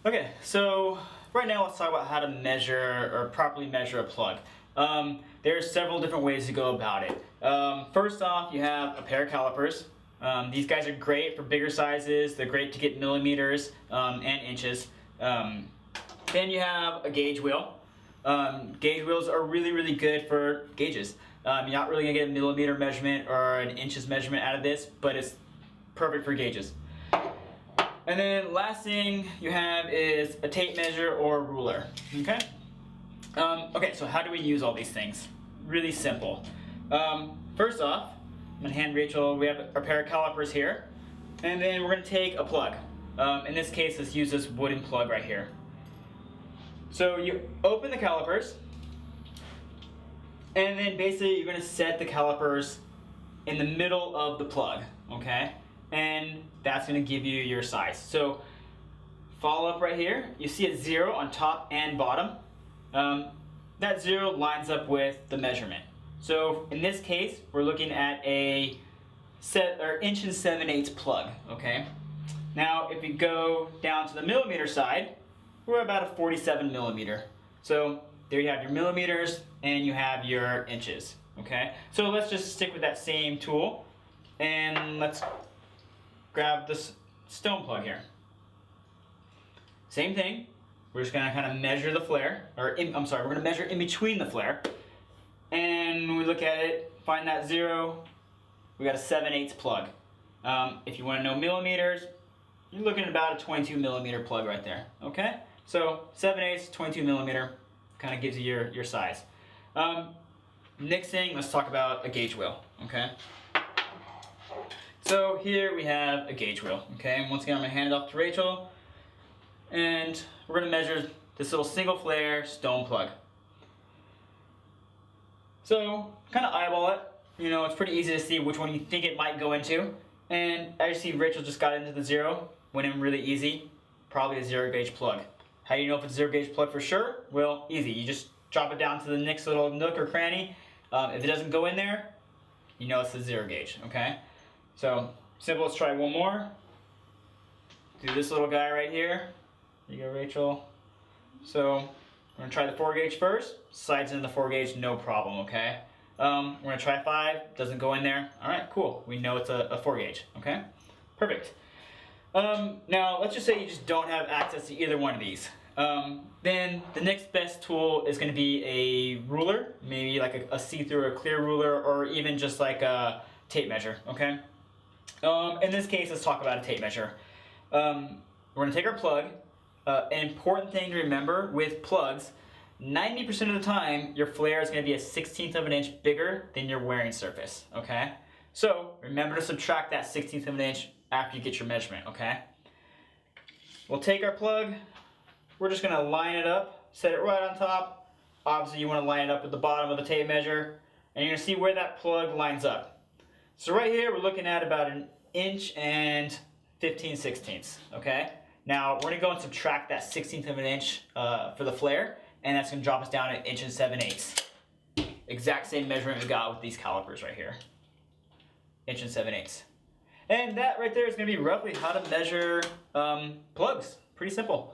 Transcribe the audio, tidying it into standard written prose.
Okay, so right now let's talk about how to measure or properly measure a plug. There's several different ways to go about it. First off, you have a pair of calipers. These guys are great for bigger sizes. They're great to get millimeters and inches. Then you have a gauge wheel. Gauge wheels are really good for gauges. You're not really going to get a millimeter measurement or an inches measurement out of this, but it's perfect for gauges. And then last thing you have is a tape measure or a ruler, okay? Okay, so how do we use all these things? Really simple. First off, I'm gonna hand Rachel, we have a pair of calipers here, and then we're gonna take a plug. In this case, let's use this wooden plug right here. So you open the calipers, and then basically you're gonna set the calipers in the middle of the plug, okay? And that's going to give you your size. So follow up right here, you see a 0 on top and bottom. That 0 lines up with the measurement. So in this case, we're looking at a 1 7/8 plug, okay? Now if we go down to the millimeter side, we're about a 47 millimeter. So there you have your millimeters and you have your inches, okay? So let's just stick with that same tool and let's grab this stone plug here. Same thing. We're just gonna kind of measure the flare, we're gonna measure in between the flare. And we look at it, find that 0, we got a 7/8 plug. If you wanna know millimeters, you're looking at about a 22 millimeter plug right there, okay? So 7/8, 22 millimeter, kind of gives you your size. Next thing, let's talk about a gauge wheel, okay? So here we have a gauge wheel, okay? And once again, I'm gonna hand it off to Rachel. And we're gonna measure this little single flare stone plug. So, kind of eyeball it. You know, it's pretty easy to see which one you think it might go into. And as you see, Rachel just got into the 0, went in really easy. Probably a 0 gauge plug. How do you know if it's a 0 gauge plug for sure? Well, easy. You just drop it down to the next little nook or cranny. If it doesn't go in there, you know it's a 0 gauge, okay? So, simple, let's try one more. Do this little guy right here. There you go, Rachel. So, we're gonna try the 4 gauge first. Slides into the 4 gauge, no problem, okay? We're gonna try 5, doesn't go in there. All right, cool. We know it's a 4 gauge, okay? Perfect. Now, let's just say you just don't have access to either one of these. Then the next best tool is gonna be a ruler, maybe like a see-through or clear ruler, or even just like a tape measure, okay? In this case, let's talk about a tape measure. We're going to take our plug. An important thing to remember with plugs, 90% of the time, your flare is going to be a 1/16 of an inch bigger than your wearing surface, okay? So remember to subtract that 1/16 of an inch after you get your measurement, okay? We'll take our plug. We're just going to line it up, set it right on top. Obviously, you want to line it up with the bottom of the tape measure, and you're going to see where that plug lines up. So right here, we're looking at about 1 inch and 15/16, okay? Now, we're gonna go and subtract that 1/16 of an inch for the flare, and that's gonna drop us down to 1 7/8. Exact same measurement we got with these calipers right here. 1 7/8. And that right there is gonna be roughly how to measure plugs. Pretty simple.